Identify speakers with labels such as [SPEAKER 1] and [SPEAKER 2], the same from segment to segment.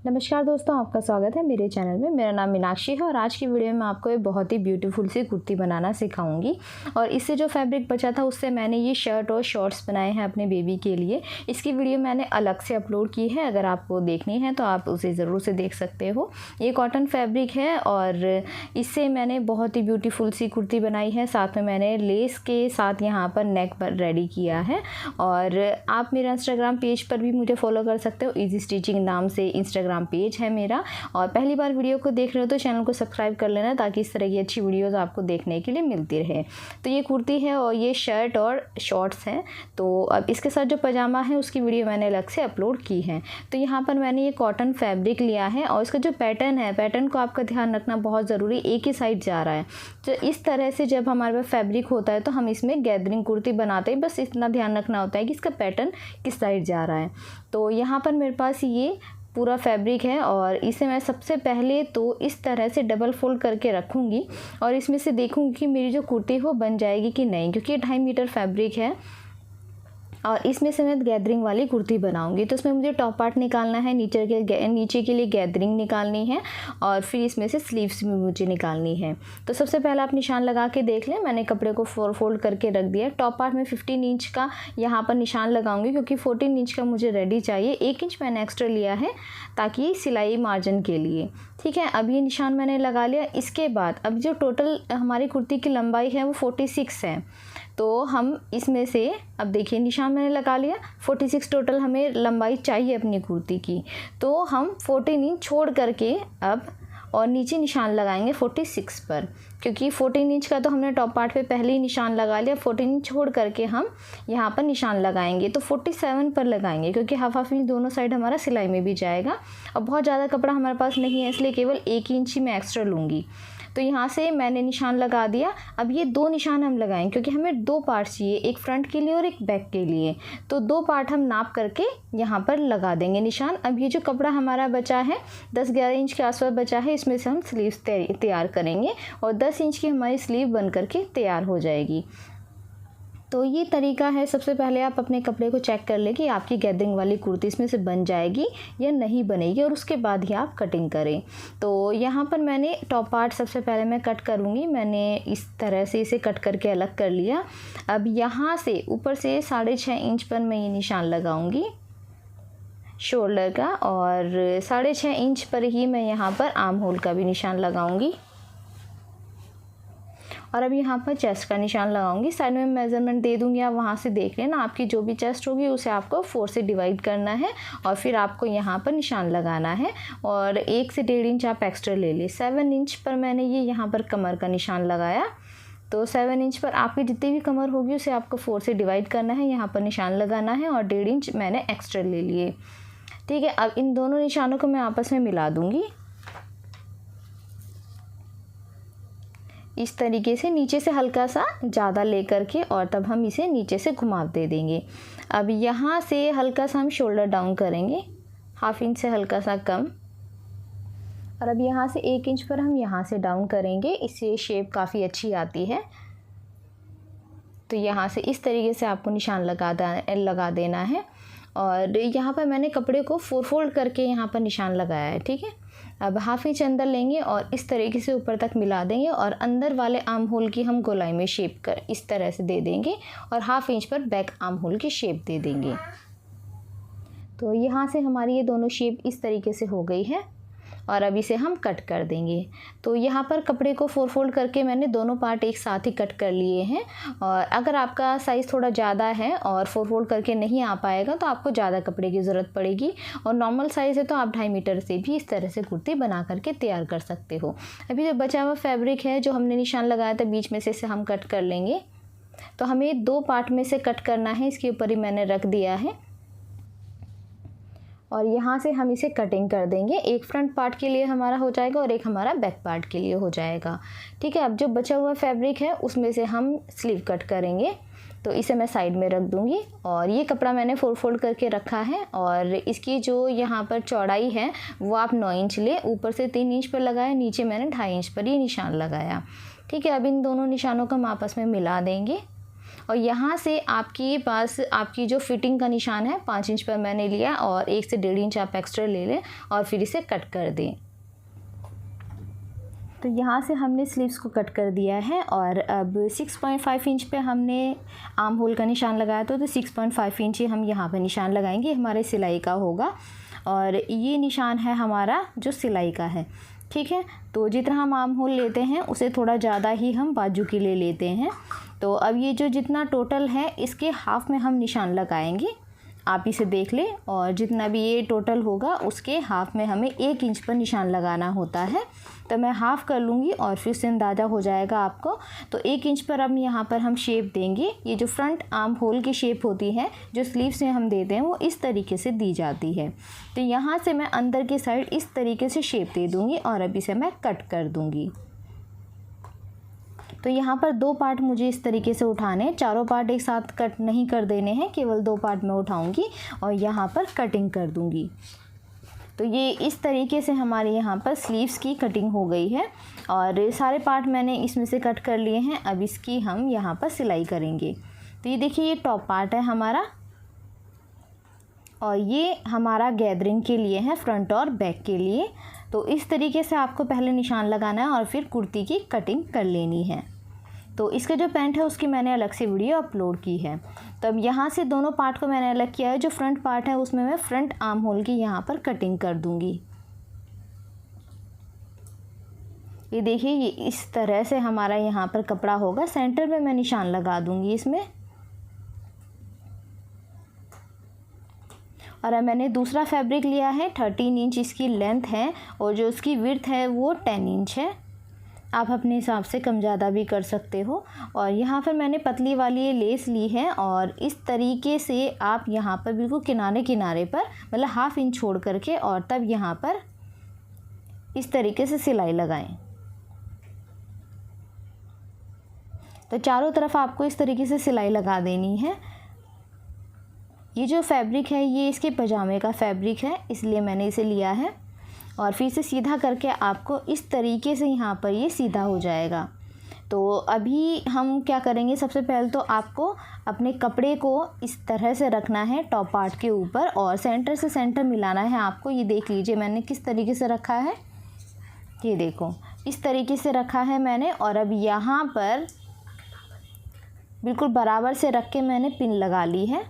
[SPEAKER 1] नमस्कार दोस्तों, आपका स्वागत है मेरे चैनल में। मेरा नाम मीनाक्षी है और आज की वीडियो में आपको एक बहुत ही ब्यूटीफुल सी कुर्ती बनाना सिखाऊंगी। और इससे जो फैब्रिक बचा था उससे मैंने ये शर्ट और शॉर्ट्स बनाए हैं अपने बेबी के लिए। इसकी वीडियो मैंने अलग से अपलोड की है, अगर आपको देखनी है तो आप उसे ज़रूर से देख सकते हो। ये कॉटन फैब्रिक है और इससे मैंने बहुत ही ब्यूटीफुल सी कुर्ती बनाई है। साथ में मैंने लेस के साथ यहाँ पर नेक पर रेडी किया है। और आप मेरा इंस्टाग्राम पेज पर भी मुझे फॉलो कर सकते हो, ईजी स्टिचिंग नाम से इंस्टाग्राम पेज है मेरा। और पहली बार वीडियो को देख रहे हो तो चैनल को सब्सक्राइब कर लेना ताकि इस तरह की अच्छी वीडियोस आपको देखने के लिए मिलती रहे। तो ये कुर्ती है और ये शर्ट और शॉर्ट्स हैं। तो अब इसके साथ जो पजामा है उसकी वीडियो मैंने अलग से अपलोड की है। तो यहाँ पर मैंने ये कॉटन फैब्रिक लिया है और इसका जो पैटर्न है, पैटर्न को आपका ध्यान रखना बहुत ज़रूरी, एक ही साइड जा रहा है। तो इस तरह से जब हमारे पास फैब्रिक होता है तो हम इसमें गैदरिंग कुर्ती बनाते हैं, बस इतना ध्यान रखना होता है कि इसका पैटर्न किस साइड जा रहा है। तो यहाँ पर मेरे पास ये पूरा फैब्रिक है और इसे मैं सबसे पहले तो इस तरह से डबल फोल्ड करके रखूँगी और इसमें से देखूँगी कि मेरी जो कुर्ती है वो बन जाएगी कि नहीं, क्योंकि ये 2.5 मीटर फैब्रिक है और इसमें से मैं गैदरिंग वाली कुर्ती बनाऊंगी। तो इसमें मुझे टॉप पार्ट निकालना है, नीचे के लिए गैदरिंग निकालनी है और फिर इसमें से स्लीव्स भी मुझे निकालनी है। तो सबसे पहले आप निशान लगा के देख लें, मैंने कपड़े को फोल्ड करके रख दिया। टॉप पार्ट में 15 इंच का यहाँ पर निशान लगाऊंगी क्योंकि 14 इंच का मुझे रेडी चाहिए। 1 इंच मैंने एक्स्ट्रा लिया है ताकि सिलाई मार्जिन के लिए, ठीक है। अब ये निशान मैंने लगा लिया। इसके बाद अब जो टोटल हमारी कुर्ती की लंबाई है वो 46 है। तो हम इसमें से अब देखिए निशान मैंने लगा लिया, 46 टोटल हमें लंबाई चाहिए अपनी कुर्ती की। तो हम 14 इंच छोड़ करके अब और नीचे निशान लगाएंगे 46 पर, क्योंकि 14 इंच का तो हमने टॉप पार्ट पे पहले ही निशान लगा लिया। 14 इंच छोड़ करके हम यहाँ पर निशान लगाएंगे तो 47 पर लगाएंगे, क्योंकि हाफ इंच दोनों साइड हमारा सिलाई में भी जाएगा। और बहुत ज़्यादा कपड़ा हमारे पास नहीं है इसलिए केवल 1 इंच ही मैं एक्स्ट्रा लूँगी। तो यहाँ से मैंने निशान लगा दिया। अब ये 2 निशान हम लगाएंगे क्योंकि हमें 2 पार्ट चाहिए, एक फ्रंट के लिए और एक बैक के लिए। तो 2 पार्ट हम नाप करके यहाँ पर लगा देंगे निशान। अब ये जो कपड़ा हमारा बचा है 10-11 इंच के आसपास बचा है, इसमें से हम स्लीव्स तैयार करेंगे और 10 इंच की हमारी स्लीव बन करके तैयार हो जाएगी। तो ये तरीका है। सबसे पहले आप अपने कपड़े को चेक कर लें कि आपकी गैदरिंग वाली कुर्ती इसमें से बन जाएगी या नहीं बनेगी और उसके बाद ही आप कटिंग करें। तो यहाँ पर मैंने टॉप पार्ट सबसे पहले मैं कट करूँगी। मैंने इस तरह से इसे कट करके अलग कर लिया। अब यहाँ से ऊपर से 6.5 इंच पर मैं ये निशान लगाऊँगी शोल्डर का और 6.5 इंच पर ही मैं यहाँ पर आर्म होल का भी निशान लगाऊँगी। और अब यहाँ पर चेस्ट का निशान लगाऊंगी। साइड में मेज़रमेंट दे दूंगी, आप वहाँ से देख लेना। आपकी जो भी चेस्ट होगी उसे आपको 4 से डिवाइड करना है और फिर आपको यहाँ पर निशान लगाना है और 1 से 1.5 इंच आप एक्स्ट्रा ले लें। 7 इंच पर मैंने ये यहाँ पर कमर का निशान लगाया। तो 7 इंच पर आपकी जितनी भी कमर होगी उसे आपको 4 से डिवाइड करना है, यहाँ पर निशान लगाना है और 1.5 इंच मैंने एक्स्ट्रा ले लिए, ठीक है। अब इन दोनों निशानों को मैं आपस में मिला दूँगी इस तरीके से, नीचे से हल्का सा ज़्यादा लेकर के और तब हम इसे नीचे से घुमाव दे देंगे। अब यहाँ से हल्का सा हम शोल्डर डाउन करेंगे, 1/2 इंच से हल्का सा कम। और अब यहाँ से 1 इंच पर हम यहाँ से डाउन करेंगे, इससे शेप काफ़ी अच्छी आती है। तो यहाँ से इस तरीके से आपको निशान लगा देना है। और यहाँ पर मैंने कपड़े को 4 फोल्ड करके यहाँ पर निशान लगाया है, ठीक है। अब 1/2 इंच अंदर लेंगे और इस तरीके से ऊपर तक मिला देंगे और अंदर वाले आर्म होल की हम गोलाई में शेप कर इस तरह से दे देंगे और 1/2 इंच पर बैक आर्म होल की शेप दे देंगे। तो यहाँ से हमारी ये दोनों शेप इस तरीके से हो गई है और अब इसे हम कट कर देंगे। तो यहाँ पर कपड़े को 4 फोल्ड करके मैंने दोनों पार्ट एक साथ ही कट कर लिए हैं। और अगर आपका साइज़ थोड़ा ज़्यादा है और 4 फोल्ड करके नहीं आ पाएगा तो आपको ज़्यादा कपड़े की ज़रूरत पड़ेगी। और नॉर्मल साइज़ है तो आप 2.5 मीटर से भी इस तरह से कुर्ती बना करके तैयार कर सकते हो। अभी जो बचा हुआ फैब्रिक है जो हमने निशान लगाया था बीच में से इसे हम कट कर लेंगे। तो हमें 2 पार्ट में से कट करना है, इसके ऊपर ही मैंने रख दिया है और यहाँ से हम इसे कटिंग कर देंगे। एक फ्रंट पार्ट के लिए हमारा हो जाएगा और एक हमारा बैक पार्ट के लिए हो जाएगा, ठीक है। अब जो बचा हुआ फैब्रिक है उसमें से हम स्लीव कट करेंगे। तो इसे मैं साइड में रख दूँगी और ये कपड़ा मैंने 4 फोल्ड करके रखा है और इसकी जो यहाँ पर चौड़ाई है वो आप 9 इंच ले, ऊपर से 3 इंच पर लगाया, नीचे मैंने 2.5 इंच पर ये निशान लगाया, ठीक है। अब इन दोनों निशानों को हम आपस में मिला देंगे और यहाँ से आपके पास आपकी जो फिटिंग का निशान है 5 इंच पर मैंने लिया और 1 से 1.5 इंच आप एक्स्ट्रा ले लें और फिर इसे कट कर दें। तो यहाँ से हमने स्लीव्स को कट कर दिया है और अब 6.5 इंच पे हमने आर्म होल का निशान लगाया तो 6.5 इंच ही हम यहाँ पे निशान लगाएंगे, हमारे सिलाई का होगा। और ये निशान है हमारा जो सिलाई का है, ठीक है। तो जितना हम आर्म होल लेते हैं उसे थोड़ा ज़्यादा ही हम बाजू के लिए लेते हैं। तो अब ये जो जितना टोटल है इसके हाफ़ में हम निशान लगाएंगे, आप इसे देख लें। और जितना भी ये टोटल होगा उसके हाफ़ में हमें 1 इंच पर निशान लगाना होता है। तो मैं हाफ़ कर लूँगी और फिर से अंदाज़ा हो जाएगा आपको। तो 1 इंच पर अब यहाँ पर हम शेप देंगे। ये जो फ्रंट आर्म होल की शेप होती है जो स्लीव्स में हम देते हैं वो इस तरीके से दी जाती है। तो यहाँ से मैं अंदर की साइड इस तरीके से शेप दे दूँगी और अब इसे मैं कट कर दूँगी। तो यहाँ पर 2 पार्ट मुझे इस तरीके से उठाने हैं, चारों पार्ट एक साथ कट नहीं कर देने हैं, केवल 2 पार्ट मैं उठाऊंगी और यहाँ पर कटिंग कर दूंगी। तो ये इस तरीके से हमारे यहाँ पर स्लीव्स की कटिंग हो गई है और सारे पार्ट मैंने इसमें से कट कर लिए हैं। अब इसकी हम यहाँ पर सिलाई करेंगे। तो ये देखिए ये टॉप पार्ट है हमारा और ये हमारा गैदरिंग के लिए है, फ्रंट और बैक के लिए। तो इस तरीके से आपको पहले निशान लगाना है और फिर कुर्ती की कटिंग कर लेनी है। तो इसका जो पैंट है उसकी मैंने अलग से वीडियो अपलोड की है। तो अब यहाँ से दोनों पार्ट को मैंने अलग किया है। जो फ्रंट पार्ट है उसमें मैं फ्रंट आर्म होल की यहाँ पर कटिंग कर दूँगी। ये देखिए ये इस तरह से हमारा यहाँ पर कपड़ा होगा। सेंटर में मैं निशान लगा दूँगी इसमें। और अब मैंने दूसरा फैब्रिक लिया है, 13 इंच इसकी लेंथ है और जो उसकी विड्थ है वो 10 इंच है। आप अपने हिसाब से कम ज़्यादा भी कर सकते हो। और यहाँ पर मैंने पतली वाली ये लेस ली है और इस तरीके से आप यहाँ पर बिल्कुल किनारे किनारे पर मतलब ½ इंच छोड़ करके और तब यहाँ पर इस तरीके से सिलाई लगाएं। तो चारों तरफ आपको इस तरीके से सिलाई लगा देनी है। ये जो फैब्रिक है ये इसके पजामे का फैब्रिक है, इसलिए मैंने इसे लिया है। और फिर से सीधा करके आपको इस तरीके से यहाँ पर ये सीधा हो जाएगा। तो अभी हम क्या करेंगे, सबसे पहले तो आपको अपने कपड़े को इस तरह से रखना है टॉप पार्ट के ऊपर और सेंटर से सेंटर मिलाना है आपको। ये देख लीजिए मैंने किस तरीके से रखा है, ये देखो इस तरीके से रखा है मैंने। और अब यहाँ पर बिल्कुल बराबर से रख के मैंने पिन लगा ली है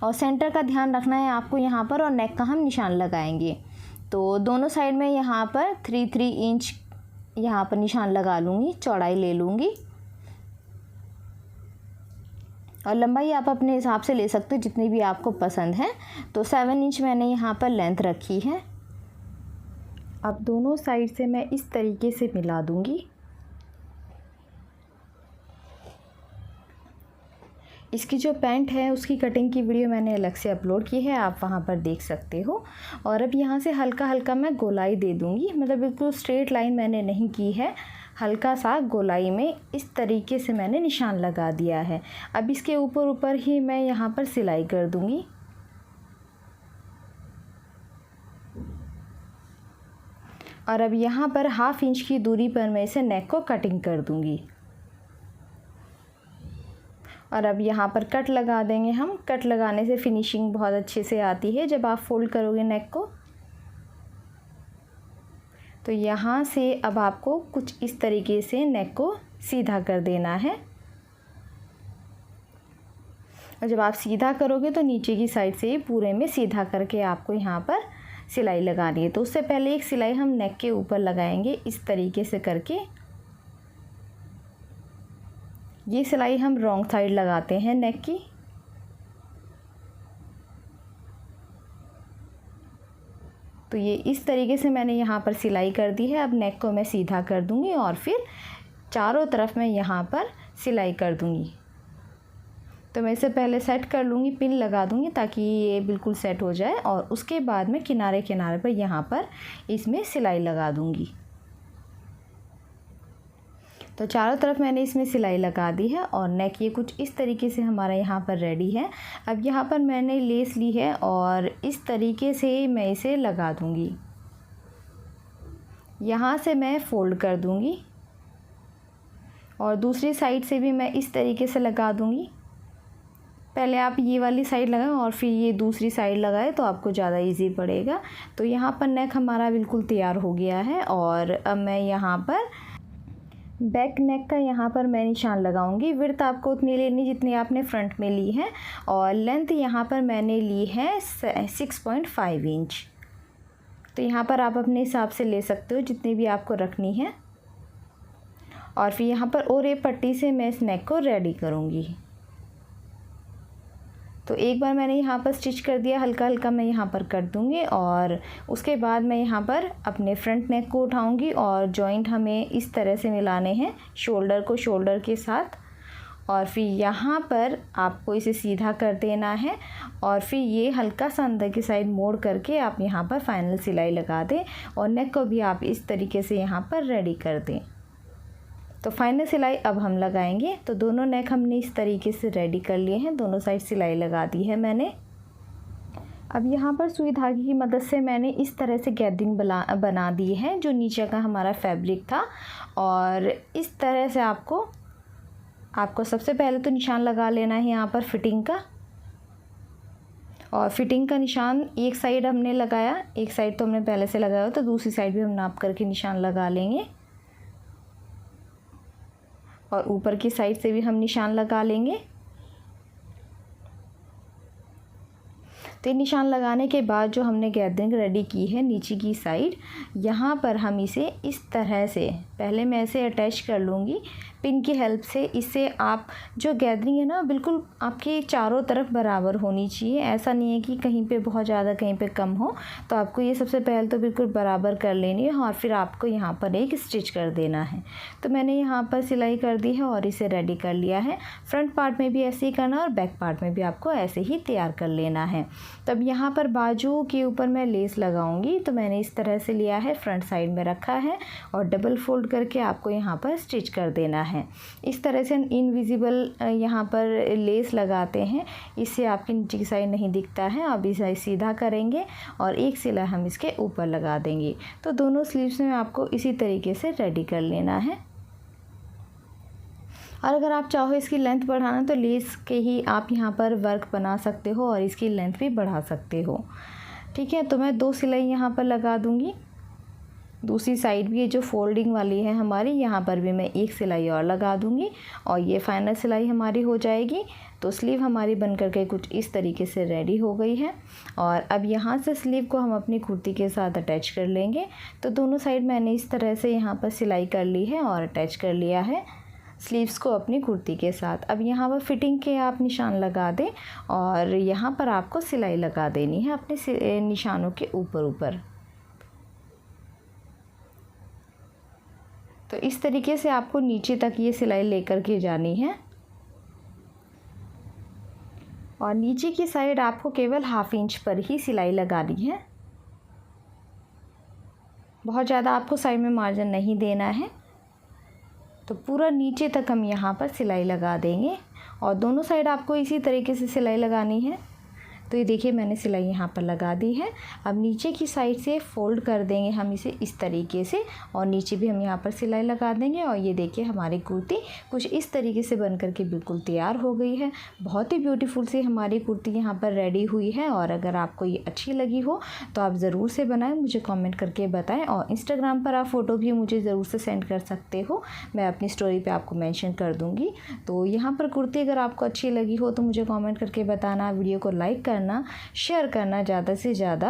[SPEAKER 1] और सेंटर का ध्यान रखना है आपको यहाँ पर। और नेक का हम निशान लगाएंगे। तो दोनों साइड में यहाँ पर 3 इंच यहाँ पर निशान लगा लूँगी, चौड़ाई ले लूँगी। और लंबाई आप अपने हिसाब से ले सकते हो जितनी भी आपको पसंद है। तो 7 इंच मैंने यहाँ पर लेंथ रखी है। अब दोनों साइड से मैं इस तरीके से मिला दूँगी। इसकी जो पैंट है उसकी कटिंग की वीडियो मैंने अलग से अपलोड की है, आप वहाँ पर देख सकते हो। और अब यहाँ से हल्का हल्का मैं गोलाई दे दूँगी, मतलब बिल्कुल स्ट्रेट लाइन मैंने नहीं की है, हल्का सा गोलाई में इस तरीके से मैंने निशान लगा दिया है। अब इसके ऊपर ऊपर ही मैं यहाँ पर सिलाई कर दूँगी। और अब यहाँ पर ½ इंच की दूरी पर मैं इसे नेक को कटिंग कर दूँगी। और अब यहाँ पर कट लगा देंगे हम। कट लगाने से फिनिशिंग बहुत अच्छे से आती है जब आप फोल्ड करोगे नेक को। तो यहाँ से अब आपको कुछ इस तरीके से नेक को सीधा कर देना है। और जब आप सीधा करोगे तो नीचे की साइड से पूरे में सीधा करके आपको यहाँ पर सिलाई लगानी है। तो उससे पहले एक सिलाई हम नेक के ऊपर लगाएंगे इस तरीके से करके। ये सिलाई हम रॉन्ग साइड लगाते हैं नेक की। तो ये इस तरीके से मैंने यहाँ पर सिलाई कर दी है। अब नेक को मैं सीधा कर दूँगी और फिर चारों तरफ मैं यहाँ पर सिलाई कर दूँगी। तो मैं इसे पहले सेट कर लूँगी, पिन लगा दूँगी ताकि ये बिल्कुल सेट हो जाए। और उसके बाद मैं किनारे किनारे पर यहाँ पर इसमें सिलाई लगा दूँगी। तो चारों तरफ मैंने इसमें सिलाई लगा दी है और नेक ये कुछ इस तरीके से हमारा यहाँ पर रेडी है। अब यहाँ पर मैंने लेस ली है और इस तरीके से मैं इसे लगा दूँगी। यहाँ से मैं फ़ोल्ड कर दूँगी और दूसरी साइड से भी मैं इस तरीके से लगा दूँगी। पहले आप ये वाली साइड लगाएं और फिर ये दूसरी साइड लगाएं तो आपको ज़्यादा इजी पड़ेगा। तो यहाँ पर नेक हमारा बिल्कुल तैयार हो गया है और अब मैं यहाँ पर बैक नेक का यहाँ पर मैं निशान लगाऊंगी। विड्थ आपको उतनी लेनी जितनी आपने फ्रंट में ली है और लेंथ यहाँ पर मैंने ली है 6.5 इंच। तो यहाँ पर आप अपने हिसाब से ले सकते हो जितनी भी आपको रखनी है। और फिर यहाँ पर और एक पट्टी से मैं इस नेक को रेडी करूँगी। तो एक बार मैंने यहाँ पर स्टिच कर दिया, हल्का हल्का मैं यहाँ पर कर दूँगी और उसके बाद मैं यहाँ पर अपने फ्रंट नेक को उठाऊँगी और जॉइंट हमें इस तरह से मिलाने हैं शोल्डर को शोल्डर के साथ। और फिर यहाँ पर आपको इसे सीधा कर देना है और फिर ये हल्का सा अंदर की साइड मोड़ करके आप यहाँ पर फाइनल सिलाई लगा दें और नेक को भी आप इस तरीके से यहाँ पर रेडी कर दें। तो फाइनल सिलाई अब हम लगाएंगे। तो दोनों नेक हमने इस तरीके से रेडी कर लिए हैं, दोनों साइड सिलाई लगा दी है मैंने। अब यहाँ पर सुई धागे की मदद से मैंने इस तरह से गैदरिंग बना दी है जो नीचे का हमारा फैब्रिक था। और इस तरह से आपको सबसे पहले तो निशान लगा लेना है यहाँ पर फिटिंग का। और फिटिंग का निशान एक साइड हमने लगाया, एक साइड तो हमने पहले से लगाया तो दूसरी साइड भी हम नाप करके निशान लगा लेंगे और ऊपर की साइड से भी हम निशान लगा लेंगे। तो निशान लगाने के बाद जो हमने गैदरिंग रेडी की है नीचे की साइड, यहाँ पर हम इसे इस तरह से पहले मैं इसे अटैच कर लूँगी पिन की हेल्प से। इससे आप जो गैदरिंग है ना बिल्कुल आपके चारों तरफ बराबर होनी चाहिए। ऐसा नहीं है कि कहीं पे बहुत ज़्यादा कहीं पे कम हो। तो आपको ये सबसे पहले तो बिल्कुल बराबर कर लेनी है और फिर आपको यहाँ पर एक स्टिच कर देना है। तो मैंने यहाँ पर सिलाई कर दी है और इसे रेडी कर लिया है। फ्रंट पार्ट में भी ऐसे ही करना और बैक पार्ट में भी आपको ऐसे ही तैयार कर लेना है। तब यहाँ पर बाजू के ऊपर मैं लेस लगाऊंगी। तो मैंने इस तरह से लिया है, फ्रंट साइड में रखा है और डबल फोल्ड करके आपको यहाँ पर स्टिच कर देना है। इस तरह से इनविजिबल यहाँ पर लेस लगाते हैं, इससे आपकी नीचे की साइड नहीं दिखता है। अब इसे सीधा करेंगे और एक सिलाई हम इसके ऊपर लगा देंगे। तो दोनों स्लीव्स में आपको इसी तरीके से रेडी कर लेना है। और अगर आप चाहो इसकी लेंथ बढ़ाना तो लेस के ही आप यहाँ पर वर्क बना सकते हो और इसकी लेंथ भी बढ़ा सकते हो। ठीक है, तो मैं 2 सिलाई यहाँ पर लगा दूँगी। दूसरी साइड भी ये जो फोल्डिंग वाली है हमारी, यहाँ पर भी मैं 1 सिलाई और लगा दूँगी और ये फाइनल सिलाई हमारी हो जाएगी। तो स्लीव हमारी बन करके कुछ इस तरीके से रेडी हो गई है। और अब यहाँ से स्लीव को हम अपनी कुर्ती के साथ अटैच कर लेंगे। तो दोनों साइड मैंने इस तरह से यहाँ पर सिलाई कर ली है और अटैच कर लिया है स्लीव्स को अपनी कुर्ती के साथ। अब यहाँ पर फिटिंग के आप निशान लगा दें और यहाँ पर आपको सिलाई लगा देनी है अपने निशानों के ऊपर। तो इस तरीके से आपको नीचे तक ये सिलाई लेकर के जानी है और नीचे की साइड आपको केवल 1/2 इंच पर ही सिलाई लगानी है। बहुत ज़्यादा आपको साइड में मार्जिन नहीं देना है। तो पूरा नीचे तक हम यहाँ पर सिलाई लगा देंगे और दोनों साइड आपको इसी तरीके से सिलाई लगानी है। तो ये देखिए मैंने सिलाई यहाँ पर लगा दी है। अब नीचे की साइड से फोल्ड कर देंगे हम इसे इस तरीके से और नीचे भी हम यहाँ पर सिलाई लगा देंगे। और ये देखिए हमारी कुर्ती कुछ इस तरीके से बन करके बिल्कुल तैयार हो गई है। बहुत ही ब्यूटीफुल सी हमारी कुर्ती यहाँ पर रेडी हुई है। और अगर आपको ये अच्छी लगी हो तो आप ज़रूर से बनाएं, मुझे कमेंट करके बताएं और इंस्टाग्राम पर आप फ़ोटो भी मुझे ज़रूर से सेंड कर सकते हो, मैं अपनी स्टोरी पे आपको मेंशन कर दूँगी। तो यहाँ पर कुर्ती अगर आपको अच्छी लगी हो तो मुझे कमेंट करके बताना, वीडियो को लाइक करना, शेयर करना ज़्यादा से ज़्यादा।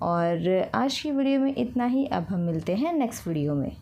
[SPEAKER 1] और आज की वीडियो में इतना ही। अब हम मिलते हैं नेक्स्ट वीडियो में।